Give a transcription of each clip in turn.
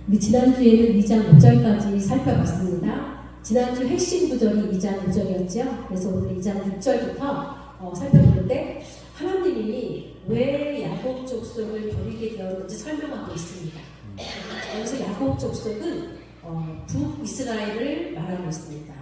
우리 지난주에는 2장 5절까지 살펴봤습니다. 지난주 핵심 구절이 2장 5절이었죠. 그래서 오늘 2장 6절부터 살펴보는데 하나님이 왜 야곱 족속을 버리게 되었는지 설명하고 있습니다. 여기서 야곱 족속은 북이스라엘을 말하고 있습니다.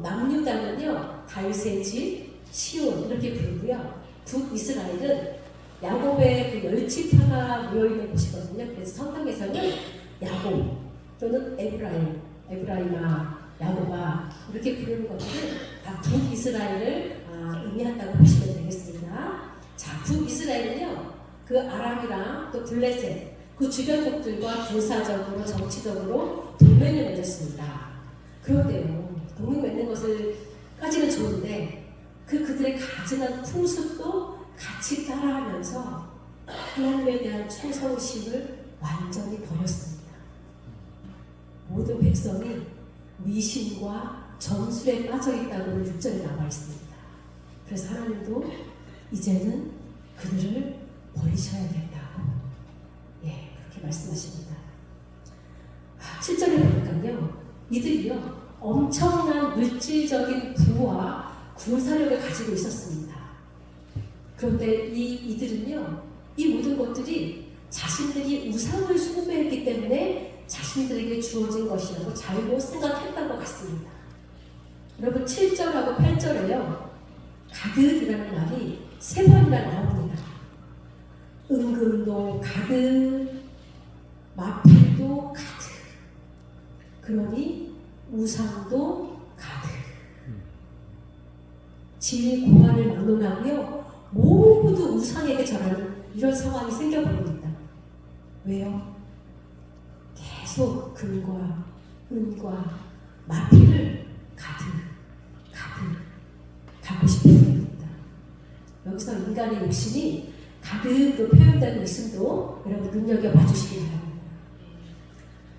남유다는요 다윗의 집, 시온 이렇게 부르고요. 북이스라엘은 야곱의 그 열지파가 모여있는 곳이거든요. 그래서 성경에서는 야곱 또는 에브라임아, 야곱아 이렇게 부르는 것들은 다 북이스라엘을 의미한다고 보시면 되겠습니다. 자, 북이스라엘은요 그 아람이랑 또 블레셋 그 주변국들과 군사적으로 정치적으로 동맹을 맺었습니다. 그런데요 동맹 맺는 것을까지는 좋은데 그들의 가증한 풍습도 같이 따라하면서 하나님에 대한 충성심을 완전히 버렸습니다. 모든 백성이 미신과 점술에 빠져있다고 6절에 나와 있습니다. 그래서 하나님도 이제는 그들을 버리셔야 된다고 그렇게 말씀하십니다. 7절에 보니까요 이들이요 엄청난 물질적인 부와 군사력을 가지고 있었습니다. 그런데 이들은요 이 모든 것들이 자신들이 우상을 숭배했기 때문에 자신들에게 주어진 것이라고 잘못 생각했던 것 같습니다. 여러분 7절하고 8절에요 가득이라는 말이 3번이나 나옵니다. 은금도 가득, 마필도 가득, 그러니 우상도 가득. 질 공안을 막론하고요 모두 우상에게 절하는 이런 상황이 생겨버립니다. 왜요? 계속 금과 은과 마필을 가득 갖고 싶습니다. 여기서 인간의 욕심이 가득으로 표현되고 있음도 여러분 눈여겨봐 주시기 바랍니다.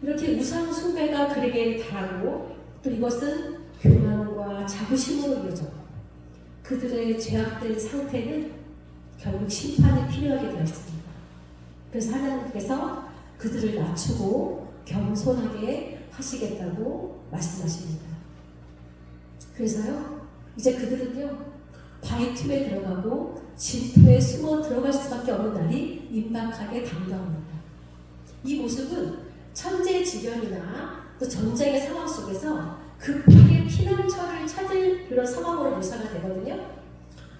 이렇게 우상 숭배가 그에게 달하고 또 이것은 교만과 자부심으로 이어졌고 그들의 죄악된 상태는 결국 심판이 필요하게 되었습니다. 그래서 하나님께서 그들을 낮추고 겸손하게 하시겠다고 말씀하십니다. 그래서요 이제 그들은요 바위 틈에 들어가고 진토에 숨어 들어갈 수밖에 없는 날이 임박하게 당도합니다. 이 모습은 천재지변이나 또 전쟁의 상황 속에서 급하게 피난처를 찾을 그런 상황으로 묘사가 되거든요.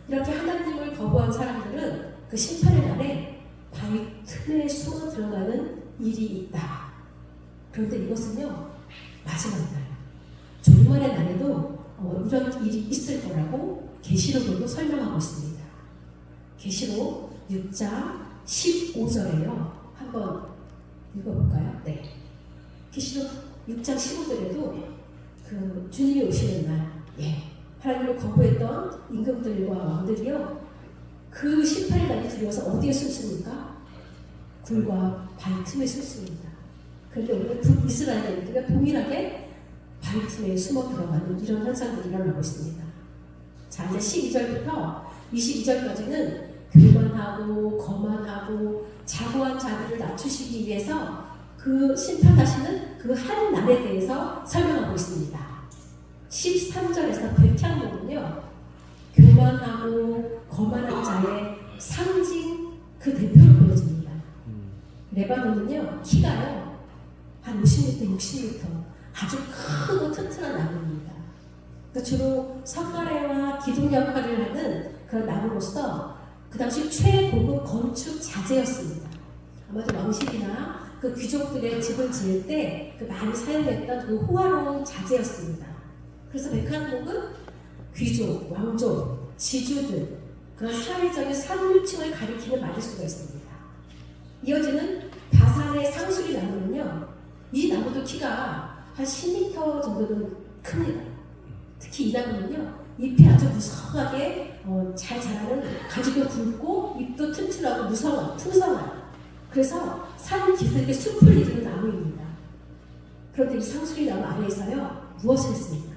이렇게 하나님을 거부한 사람들은 그 심판의 날에 바위 틈에 숨어 들어가는 일이 있다. 그런데 이것은요 마지막 날, 종말의 날에도 이런 일이 있을 거라고 계시록으로 설명하고 있습니다. 계시록 6장 15절에요. 한번 읽어볼까요? 네. 계시록 6장 15절에도 그 주님이 오시는 날, 하나님을 거부했던 임금들과 왕들이요, 그 심판의 날이 두려워서 어디에 숨습니까? 굴과 바위 틈에 숨습니다. 그런데 오늘 북이스라엘들과 동일하게 바위 틈에 숨어 들어가는 이런 현상들이 일어나고 있습니다. 자, 이제 12절부터 22절까지는 교만하고 거만하고 자고한 자들을 낮추시기 위해서 그 심판하시는 그 한 날에 대해서 설명하고 있습니다. 13절에서 백향목은요 교만하고 거만한 자의 상징 그 대표로 보여집니다. 레바논은요 키가요 한 50m, 60m 아주 크고 튼튼한 나무입니다. 주로 석가래와 기둥 역할을 하는 그런 나무로서 그 당시 최고급 건축 자재였습니다. 아마도 왕실이나 그 귀족들의 집을 지을 때 그 많이 사용했던 그 호화로운 자재였습니다. 그래서 백한목은 귀족, 왕족, 지주들 그런 사회적인 상류층을 가리키는 말일 수가 있습니다. 이어지는 바산의 상수리 나무는요 이 나무도 키가 한 10m 정도는 큽니다. 특히 이 나무는요 잎이 아주 무성하게 잘 자라는 가지도 굵고 잎도 튼튼하고 풍성한 그래서 산 기슭에 숲을 이루는 나무입니다. 그런데 이 상수리 나무 아래에서요 무엇을 했습니까?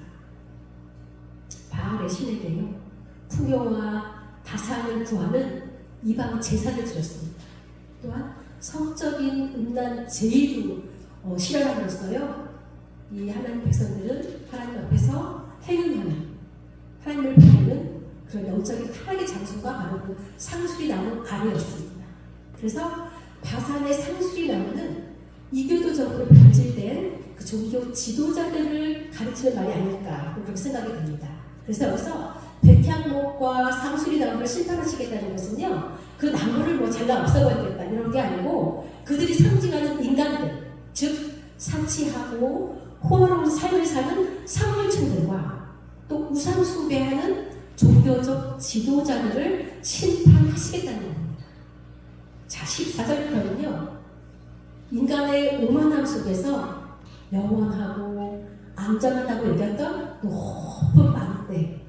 바알의 신에게요 풍요와 다산을 구하는 이방 제사를 드렸습니다. 또한 성적인 음란 제의도 실현함으로써요. 이 하나님 백성들은 하나님 앞에서 행음하는, 하나님을 바라는 그런 영적인 타락의 장소가 바로 그 상수리 나무 아래였습니다. 그래서 바산의 상수리 나무는 이교도적으로 변질된 그 종교 지도자들을 가르치는 말이 아닐까 그렇게 생각이 듭니다. 그래서 여기서 백향목과 상수리 나무를 심판하시겠다는 것은요, 그 나무를 뭐 잘라 없애버리겠다 이런 게 아니고 그들이 상징하는 인간들, 즉 사치하고 호화로운 삶을 사는 사물층들과 또 우상 숭배하는 종교적 지도자들을 심판하시겠다는 겁니다. 자, 14절부터는요, 인간의 오만함 속에서 영원하고 안전하다고 얘기했던 높은 망대,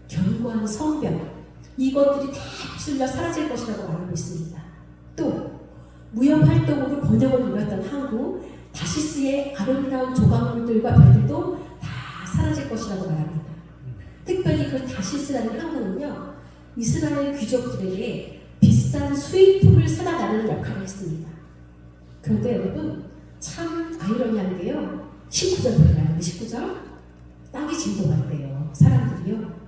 견고한 성벽, 이것들이 다 휩쓸려 사라질 것이라고 말하고 있습니다. 또 무역활동으로 번영을 누렸던 항구 다시스의 아름다운 조각물들과 별들도 다 사라질 것이라고 말합니다. 특별히 그 다시스라는 항구는요, 이스라엘 귀족들에게 비싼 수입품을 사다 나르는 역할을 했습니다. 그런데 여러분, 참 아이러니한 게요, 19절 볼까요? 19절? 땅이 진동한대요. 사람들이요,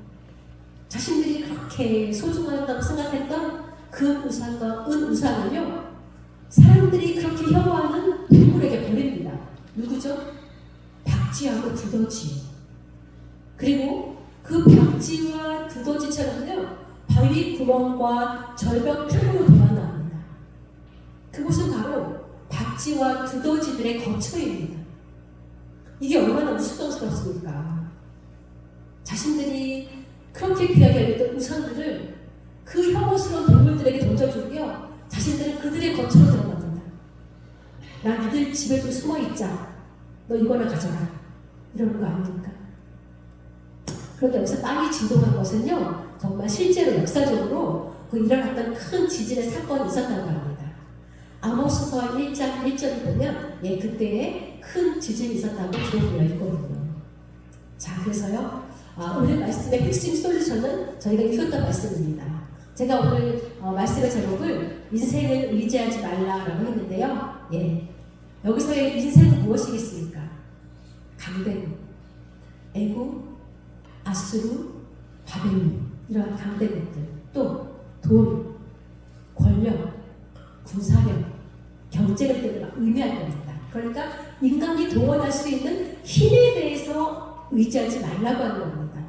자신들이 그렇게 소중하다고 생각했던 그 우상과 은 우상을요, 사람들이 그렇게 혐오하는 동물에게 버립니다. 누구죠? 박쥐하고 두더지. 그리고 그 박쥐와 두더지처럼요, 바위 구멍과 절벽 틈으로 도망갑니다. 그곳은 바로 박쥐와 두더지들의 거처입니다. 이게 얼마나 우스꽝스럽습니까? 자신들이 그렇게 귀하게 여겼던 우상들을 그 혐오스러운 동물들에게 던져주고요, 자신들은 그들의 거처로 들어갑니다. 나 니들 집에 좀 숨어있자. 너 이거나 가져라. 이러는 거 아닙니까? 그런데 여기서 땅이 진동한 것은요, 정말 실제로 역사적으로 그 일어났던 큰 지진의 사건이 있었다고 합니다. 아모스서 1장 1절을 보면 그때에 큰 지진이 있었다고 기록되어 있거든요. 자, 그래서요, 오늘 말씀의 핵심 솔루션은 저희가 읽었던 말씀입니다. 제가 오늘 말씀의 제목을 인생을 의지하지 말라라고 했는데요. 여기서의 인생은 무엇이겠습니까? 강대국, 애국, 아수르, 바벨론, 이러한 강대국들, 또 돈, 권력, 군사력, 경제력 등을 의미할 겁니다. 그러니까 인간이 동원할 수 있는 힘에 대해서 의지하지 말라고 하는 겁니다.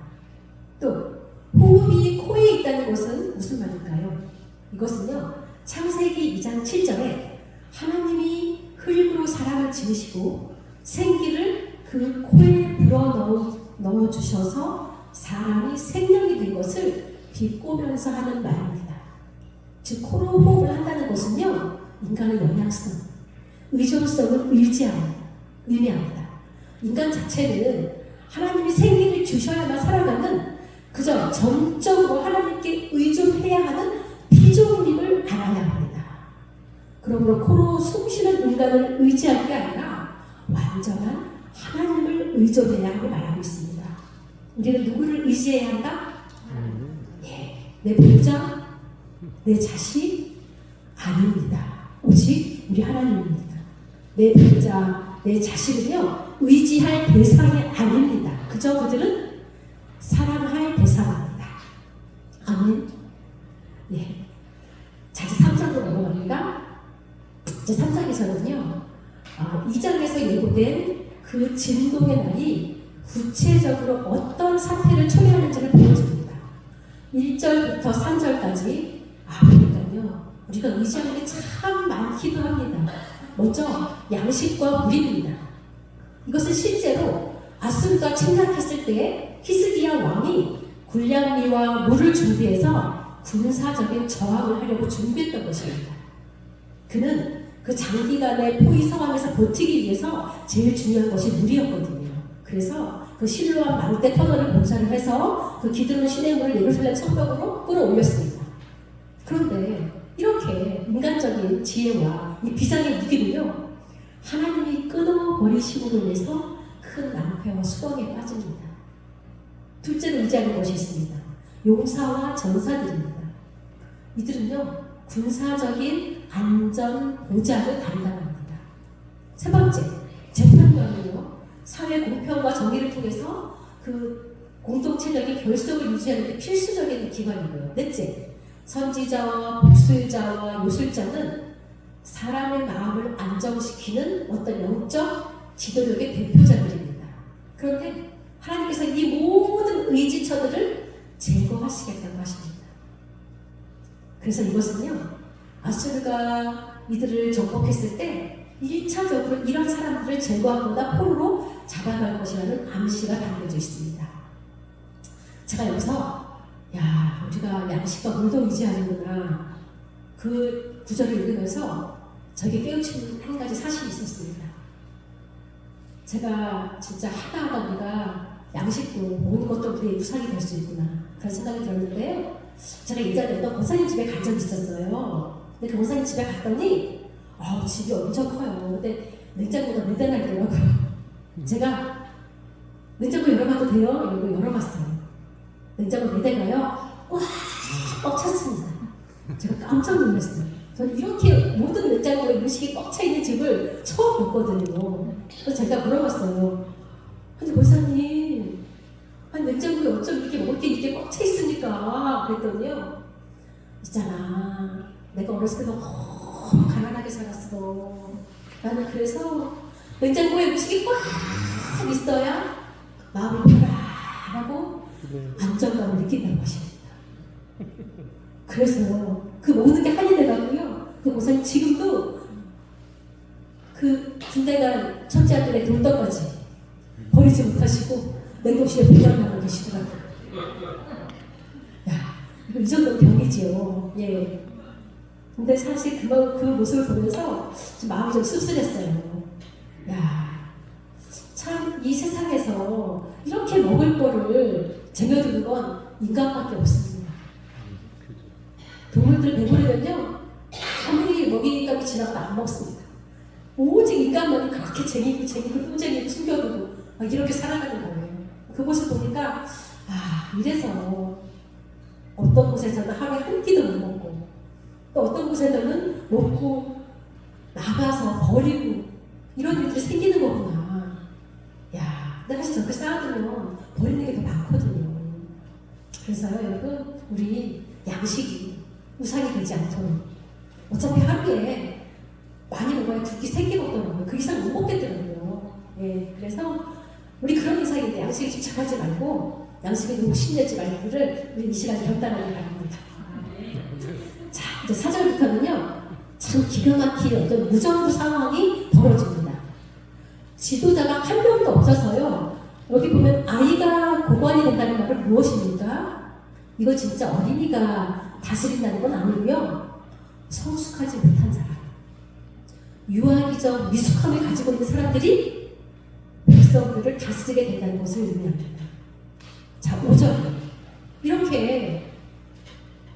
또 호흡이 코에 있다는 것은 무슨 말일까요? 이것은요, 창세기 2장 7절에 하나님이 흙으로 사람을 지으시고 생기를 그 코에 불어 넣어주셔서 사람이 생명이 된 것을 비꼬면서 하는 말입니다. 즉, 코로 호흡을 한다는 것은요, 인간의 영향성, 의존성을 의미합니다. 인간 자체는 하나님이 생기를 주셔야만 살아가는, 그저 정적으로 하나님께 의존해야 하는 피조물임을 알아야 합니다. 그러므로 코로 숨쉬는 인간을 의지할 게 아니라 완전한 하나님을 의존해야 함을 말하고 있습니다. 우리는 누구를 의지해야 한다? 내 부자, 내 자식 아닙니다. 오직 우리 하나님입니다. 내 부자, 내 자식은요, 의지할 대상이 아닙니다. 그저 그들은 사랑할 대상입니다. 아멘. 자, 이제 3장으로 넘어갑니다. 이제 3장에서는요, 2장에서 예고된 그 진동의 날이 구체적으로 어떤 사태를 초래하는지를 보여줍니다. 1절부터 3절까지 보니까요, 우리가 의지하는 게 참 많기도 합니다. 먼저 양식과 물입니다. 이것은 실제로 아수르가 침략했을 때 히스기야 왕이 군량미와 물을 준비해서 군사적인 저항을 하려고 준비했던 것입니다. 그는 그 장기간의 포위 상황에서 버티기 위해서 제일 중요한 것이 물이었거든요. 그래서 그 실로암 망대 터널을 공사를 해서 그 기드론 시내물을 예루살렘 성벽으로 끌어올렸습니다. 그런데 이렇게 인간적인 지혜와 이 비장의 무기를요, 하나님이 끊어버리심으로 인해서 큰 낭패와 수렁에 빠집니다. 둘째로 의지하는 것이 있습니다. 용사와 전사들입니다. 이들은요, 군사적인 안전 보장을 담당합니다. 세 번째, 재판관은요, 사회 공평과 정의를 통해서 그 공동체적인 결속을 유지하는 데 필수적인 기관이고요. 넷째, 선지자와 복수자와 요술자는 사람의 마음을 안정시키는 어떤 영적 지도력의 대표자들입니다. 그런데 하나님께서 이 모든 의지처들을 제거하시겠다고 하십니다. 그래서 이것은요, 아수르가 이들을 정복했을 때 1차적으로 이런 사람들을 제거하거나 포로로 잡아갈 것이라는 암시가 담겨져 있습니다. 제가 여기서 야, 우리가 양식과 물도 의지하는구나, 그 구절을 읽으면서 저에게 깨우치는 한 가지 사실이 있었습니다. 제가 진짜 하다 우리가 양식도 모든 것도 우리의 우상이 될 수 있구나, 그런 생각이 들었는데요. 제가 예전에 어떤 권사님 집에 간 적이 있었어요. 근데 그 권사님 집에 갔더니 집이 엄청 커요. 근데 냉장고가 4대나 있더라고요. 제가 냉장고 열어봐도 돼요? 이러고 열어봤어요. 냉장고 4대가요 꽉 찼습니다. 제가 깜짝 놀랐어요. 저는 이렇게 모든 냉장고에 음식이 꽉 차 있는 집을 처음 봤거든요. 그래서 제가 물어봤어요. 근데 권사님, 아니 냉장고에 어쩜 이렇게 먹을 게 이렇게 꽉 차 있습니까? 그랬더니요, 있잖아, 내가 어렸을 때 너무 가난하게 살았어. 나는 그래서 냉장고에 음식이 꽉 있어야 마음이 편안하고 안정감을 느낀다고 하십니다. 그래서 그 모든 게 한이 돼가고요, 그 목사님 지금도 그 군대 간 첫째 아들의 돈떡까지 버리지 못하시고 냉동실에 보관하고 계시더라고요. 야, 이거 이 정도는 병이지요. 예. 근데 사실 그 모습을 보면서 좀 마음이 좀 씁쓸했어요. 야, 참 이 세상에서 이렇게 먹을 거를 쟁여두는 건 인간밖에 없습니다. 동물들 배부르면요, 아무리 먹이감이 지나가도 안 먹습니다. 오직 인간만이 그렇게 쟁이고 또 쟁이고 숨겨두고 막 이렇게 살아가는 거예요. 그것을 보니까 이래서 어떤 곳에서는 하루에 한 끼도 못 먹고, 또 어떤 곳에서는 먹고 나가서 버리고 이런 일들이 생기는 거구나. 야, 근데 사실 저렇게 쌓아두면 버리는 게 더 많거든요. 그래서요, 여러분, 우리 양식이 우상이 되지 않도록, 어차피 하루에 많이 먹어야 2끼, 3끼 먹더라고요. 그 이상 못 먹겠더라고요. 예, 그래서 우리 그런 인상인데 양식에 집착하지 말고 양식에 너무 신내지 말기를 우리 이 시간에 결단하기 바랍니다. 자, 이제 4절부터는요, 참 기가 막힌 어떤 무정부 상황이 벌어집니다. 지도자가 한 명도 없어서요, 여기 보면 아이가 고관이 된다는 말은 무엇입니까? 이거 진짜 어린이가 다스린다는 건 아니고요, 성숙하지 못한 사람, 유아기적 미숙함을 가지고 있는 사람들이 백성들을 다스리게 된다는 것을 의미합니다. 자, 5절. 이렇게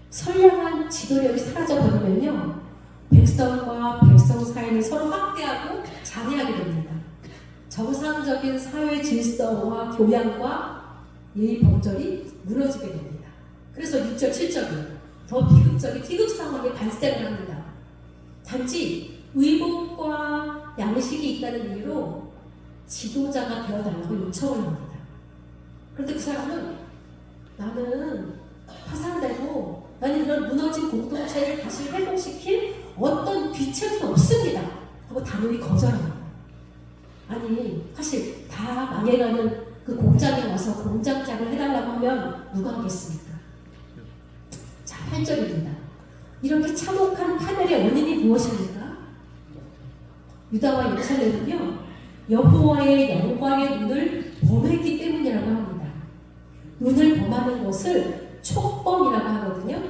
선량한 지도력이 사라져버리면요, 백성과 백성 사이를 서로 확대하고 잔해하게 됩니다. 정상적인 사회 질서와 교양과 예의 범절이 무너지게 됩니다. 그래서 6절, 7절은 더 비극적인 희극 상황이 발생을 합니다. 단지 의복과 양식이 있다는 이유로 지도자가 되어달라고 요청을 합니다. 그런데 그 사람은 나는 파산되고 나는 이런 무너진 공동체를 다시 회복시킬 어떤 귀책도 없습니다 하고 단호히 거절합니다. 아니, 사실 다 망해가는 그 공장에 와서 공장장을 해달라고 하면 누가 하겠습니까? 자, 8절입니다. 이렇게 참혹한 파멸의 원인이 무엇입니까? 유다와 예루살렘은요, 여호와의 영광의 눈을 범했기 때문이라고 합니다. 눈을 범하는 것을 촉범이라고 하거든요.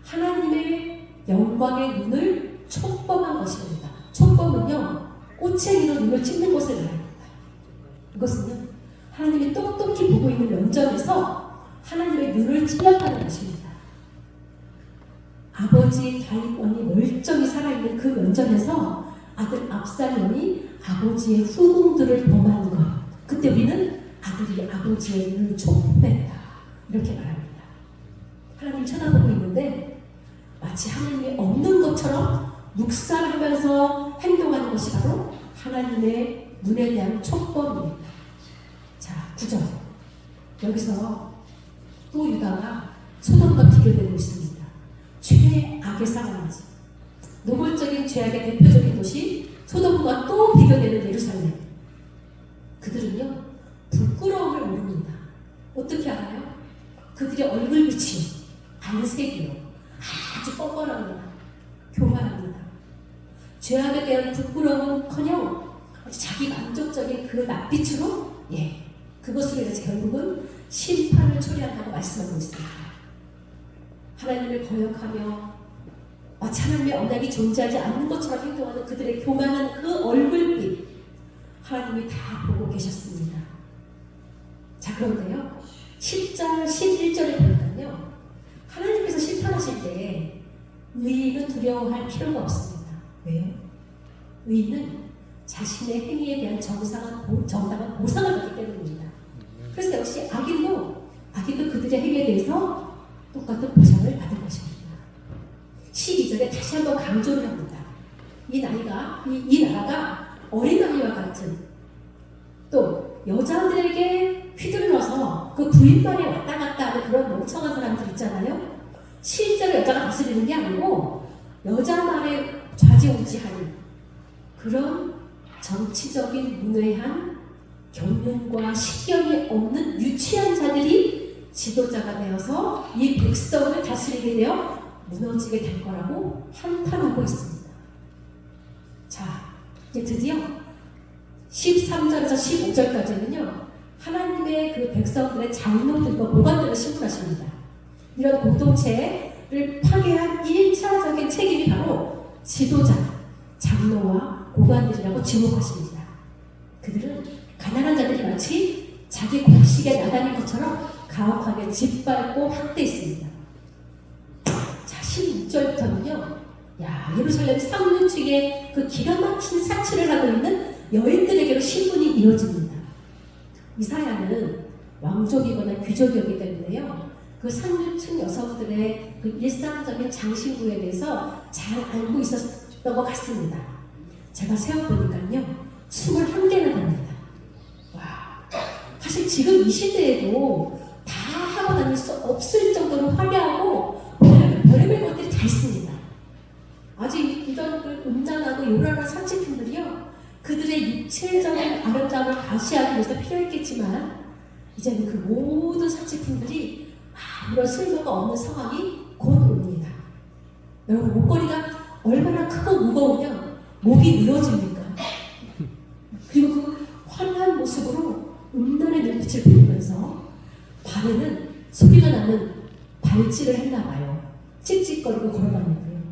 하나님의 영광의 눈을 촉범한 것입니다. 촉범은요, 꼬챙이로 눈을 찍는 것을 말합니다. 이것은요, 하나님이 똑똑히 보고 있는 면전에서 하나님의 눈을 찔렀다는 것입니다. 아버지 다윗 왕이 멀쩡히 살아있는 그 면전에서 아들 압살롬이 아버지의 후궁들을 범하는 것, 그때 우리는 아들이 아버지의 눈을 촉범했다 이렇게 말합니다. 하나님 쳐다보고 있는데 마치 하나님이 없는 것처럼 묵살하면서 행동하는 것이 바로 하나님의 눈에 대한 촉법입니다. 자, 9절. 여기서 또 유다가 소돔과 비교되고 있습니다. 최악의 상황이지. 노골적인 죄악의 대표적인 도시 소돔과 또 비교되는 예루살렘. 그들은요 부끄러움을 모릅니다. 어떻게 알아요? 그들의 얼굴빛이 안색이요 아주 뻔뻔합니다. 교만합니다. 죄악에 대한 부끄러움은커녕 자기 만족적인 그 낯빛으로 그것으로 인해서 결국은 심판을 초래한다고 말씀하고 있습니다. 하나님을 거역하며 마치 하나님의 언약이 존재하지 않는 것처럼 행동하는 그들의 교만한 그 얼굴빛 하나님이 다 보고 계셨습니다. 자, 그런데요 10절 11절에 보니까요 하나님께서 심판하실 때 의인은 두려워할 필요가 없습니다. 왜요? 의인은 자신의 행위에 대한 정당한 보상을 받기 때문입니다. 그래서 역시 악인도 그들의 행위에 대해서 똑같은 보상을 받을 것입니다. 12절에 다시 한번 강조를 합니다. 이 나라가 어린아이와 같은, 또 여자들에게 휘둘러서 그 부인만에 왔다 갔다 하는 그런 멍청한 사람들 있잖아요. 실제로 여자가 다스리는 게 아니고 여자 말에 좌지우지하는 그런 정치적인 문외한 경륜과 식견이 없는 유치한 자들이 지도자가 되어서 이 백성을 다스리게 되어 무너지게 될 거라고 한탄하고 있습니다. 자, 이제 드디어 13절에서 15절까지는요 하나님의 그 백성들의 장로들과 고관들을 신문하십니다. 이런 공동체를 파괴한 1차적인 책임이 바로 지도자, 장로와 고관들이라고 지목하십니다. 그들은 가난한 자들이 마치 자기 곡식에 나다닌 것처럼 가혹하게 짓밟고 학대했습니다. 자, 16절부터는요 예루살렘 상류층에 그 기가 막힌 사치를 하고 있는 여인들에게로 신문이 이어집니다. 이사야는 왕족이거나 귀족이었기 때문에요 그 상류층 여성들의 그 일상적인 장신구에 대해서 잘 알고 있었던 것 같습니다. 제가 세어보니까요 21개나 됩니다. 와, 사실 지금 이 시대에도 다 하고 다닐 수 없을 정도로 화려하고 별의별 것들이 다 있습니다. 아직 이런 그 음란하고 요란한 사치품들이요 그들의 육체적인 아름다움을 과시하기 위해서 필요했겠지만 이제는 그 모든 사치품들이 아무런 쓸모가 없는 상황이 곧 옵니다. 여러분, 목걸이가 얼마나 크고 무거우면 목이 늘어집니까? 그리고 그 환한 모습으로 음란의 눈빛을 보이면서 밤에는 소리가 나는 발질을 했나봐요. 찝찝거리고 걸어다니고요.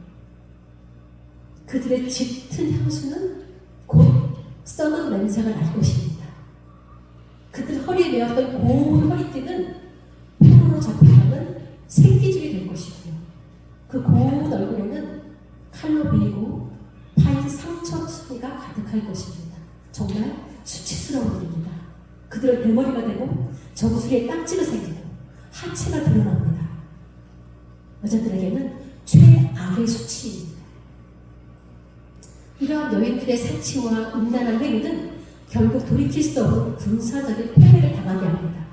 그들의 짙은 향수는 곧 썩은 냄새가 날 것입니다. 그들 허리에 메었던 고운 허리띠는 포로로 잡혀가는 새끼줄이 될 것이고요. 그 고운 얼굴에는 칼로 밀고 파인 상처 수리가 가득할 것입니다. 정말 수치스러운 일입니다. 그들은 대머리가 되고 정수리에 딱지가 생기고 하체가 드러납니다. 여자들에게는 최악의 수치입니다. 이러한 여인들의 사치와 음란한 행위는 결국 돌이킬 수 없는 군사적인 패배를 당하게 합니다.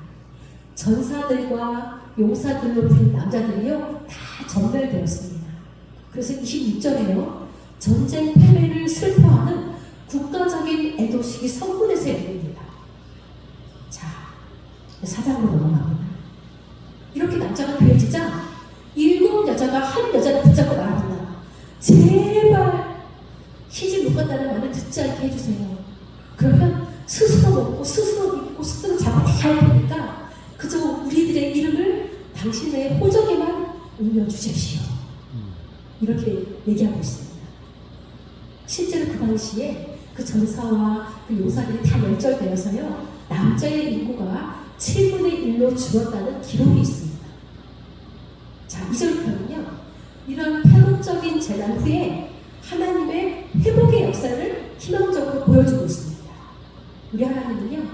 전사들과 용사들로 부른 남자들이요 다 전멸되었습니다. 그래서 26절에요 전쟁 패배를 슬퍼하는 국가적인 애도식이 성문에서 열립니다. 자, 4장으로 넘어갑니다. 이렇게 남자가 되어지자 7 여자가 한 여자를 붙잡고 말합니다. 제발 시집 못 간다는 말을 듣지 않게 해주세요. 그러면 스스로 먹고 스스로 입고 스스로 자고 다 할 테니까 그저 우리들의 이름을 당신의 호적에만 올려주십시오. 이렇게 얘기하고 있습니다. 실제로 그 당시에 그 전사와 그 용사들이 다 멸절되어서요 남자의 인구가 7분의 1로 줄었다는 기록이 있습니다. 자, 2절부터는요 이런 파국적인 재난 후에 하나님의 회복의 역사를 희망적으로 보여주고 있습니다. 우리 하나님은요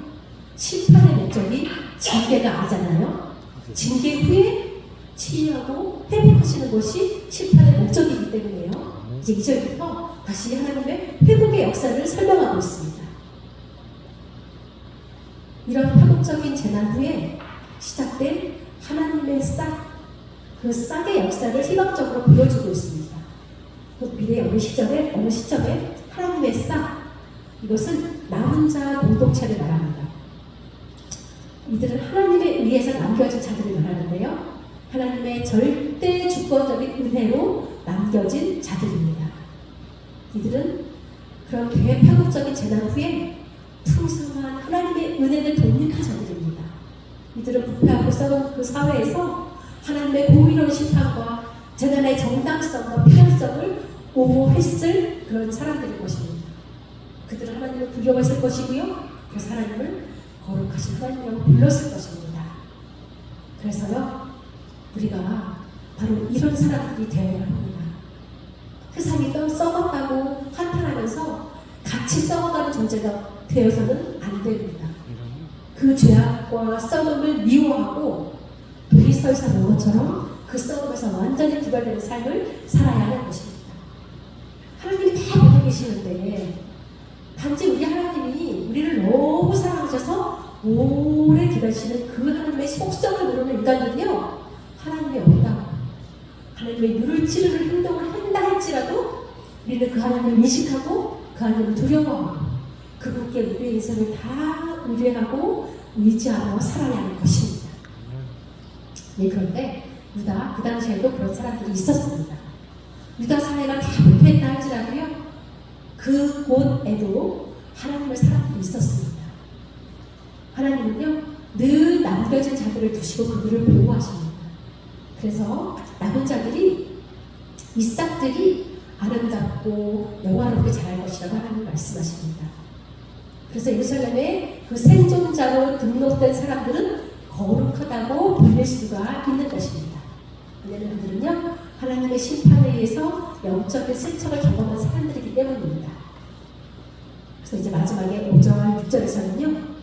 심판의 목적이 징계가 아니잖아요. 징계 후에 치유하고 회복하시는 것이 심판의 목적이기 때문에요. 이제 2절부터 다시 하나님의 회복의 역사를 설명하고 있습니다. 이런 파국적인 재난 후에 시작된 하나님의 그 싹의 역사를 희망적으로 보여주고 있습니다. 그 미래의 어느 시점에 하나님의 싹, 이것은 남은 자 공동체를 말합니다. 이들은 하나님에 의해서 남겨진 자들을 말하는데요. 하나님의 절대 주권적인 은혜로 남겨진 자들입니다. 이들은 그런 대파국적인 재난 후에 풍성한 하나님의 은혜를 독립한 자들입니다. 이들은 부패하고 썩은 그 사회에서 하나님의 공의로운 심판과 재난의 정당성과 필요성을 옹호했을 그런 사람들일 것입니다. 그들은 하나님을 두려워했을 것이고요. 그래서 하나님을 거룩하신 하나님이라고 불렀을 것입니다. 그래서요, 우리가 바로 이런 사람들이 되어야 합니다. 세상이 썩었다고 한탄하면서 같이 썩어가는 존재가 되어서는 안 됩니다. 그 죄악과 썩음을 미워하고 돌이 설사 놓은 것처럼 그 썩음에서 완전히 구별되는 삶을 살아야 하는 것입니다. 하나님이 다 보고 계시는데 단지 우리 하나님이 우리를 너무 사랑하셔서 오래 기다리시는 그 하나님의 속성을 모르는 인간들은요, 하나님이 없다고, 하나님의 눈을 찌르는 행동을 한다 할지라도 우리는 그 하나님을 인식하고 그 하나님을 두려워하고 그분께 우리의 인생을 다 의뢰하고 의지하며 살아야 하는 것입니다. 네, 그런데 유다 그 당시에도 그런 사람들이 있었습니다. 유다 사회가 다 부패했다 할지라도요, 그곳에도 하나님의 사람들이 있었습니다. 하나님은요, 늘 남겨진 자들을 두시고 그들을 보호하십니다. 그래서 남은 자들이, 이 싹들이 아름답고 영화롭게 자랄 것이라고 하나님 말씀하십니다. 그래서 예루살렘에 그 생존자로 등록된 사람들은 거룩하다고 불릴 수가 있는 것입니다. 왜냐하면 그들은요, 하나님의 심판에 의해서 영적인 세척을 경험한 사람들이기 때문입니다. 그래서 이제 마지막에 5절, 6절에서는요,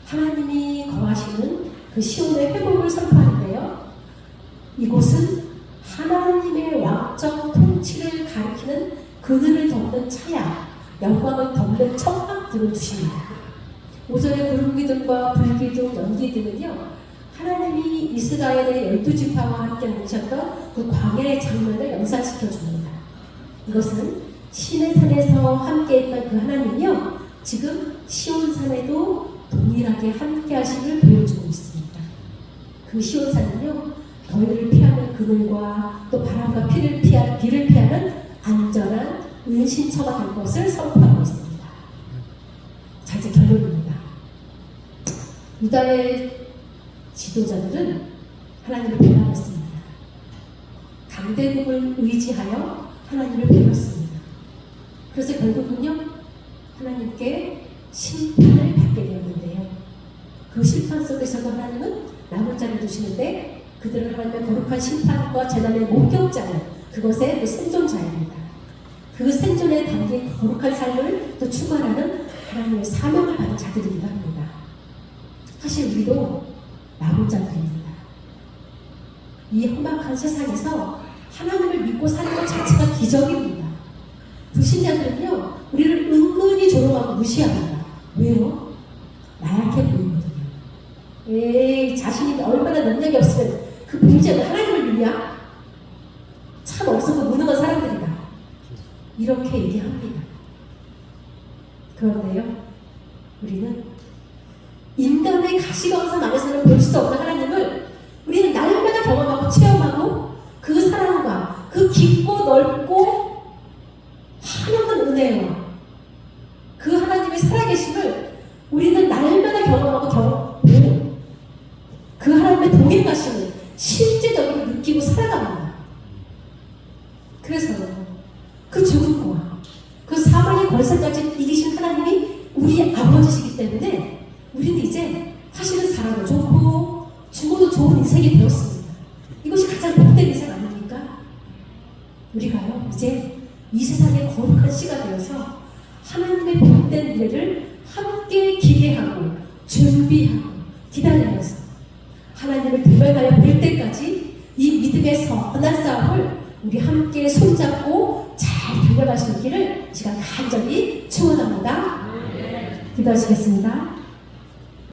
하나님이 거하시는 그 시온의 회복을 선포하는데요, 이곳은 하나님의 왕적 통치를 가리키는 그늘을 덮는 차야, 영광을 덮는 청각 등을 두십니다. 5절의 구름기둥과 불기둥, 연기등은요, 하나님이 이스라엘의 12지파와 함께 하셨던 그 광야의 장면을 연상시켜 줍니다. 이것은 신의 산에서 함께 했던 그 하나님이요, 지금 시온산에도 동일하게 함께 하심을 보여주고 있습니다. 그 시온산은요, 더위를 피하는 그늘과 또 바람과 비를 피하는 안전한 은신처가 될 것을 선포하고 있습니다. 자, 이제 결론입니다. 유다의 지도자들은 하나님을 배반했습니다. 강대국을 의지하여 하나님을 배웠습니다. 그래서 결국은요, 하나님께 심판을 받게 되었는데요. 그 심판 속에서도 하나님은 남은 자를 두시는데 그들은 하나님의 거룩한 심판과 재난의 목격자예요. 그것의 그 생존자입니다. 그 생존에 담긴 거룩한 삶을 또 추구하는 하나님의 사명을 받은 자들이기도 합니다. 사실 우리도 남은 자들입니다. 이 험악한 세상에서 하나님을 믿고 사는 것 자체가 기적입니다. 불신자들은요, 우리를 은근히 조롱하고 무시합니다. 왜요? 나약해 보이거든요. 에이, 자신이 얼마나 능력이 없으면 그 문제는 하나님을 믿냐? 참 어리석고 무능한 사람들이다. 이렇게 얘기합니다. 그런데요, 우리는 인간의 가시광선 안에서는 볼 수 없는 하나님을 우리는 날마다 경험하고 체험하고 그 사랑과 그 깊고 넓고 한없는 은혜와 그 하나님의 살아계심을 우리는 날마다 경험하고 그 하나님의 동행하심을 실제적으로 느끼고 살아갑니다. 그래서 그 죽음과 그 사망의 권세까지 이기신 하나님이 우리의 아버지시기 때문에 우리는 이제 사실은 살아도 좋고 죽어도 좋은 인생이 되었습니다. 이것이 가장 복된 인생 아닙니까? 우리가요, 이제 이 세상의 거룩한 씨가 되어서 하나님의 복된 미래를 함께 기대하고 준비하고 기다리면서 하나님을 대면하여 볼 때까지 이 기도하시겠습니다.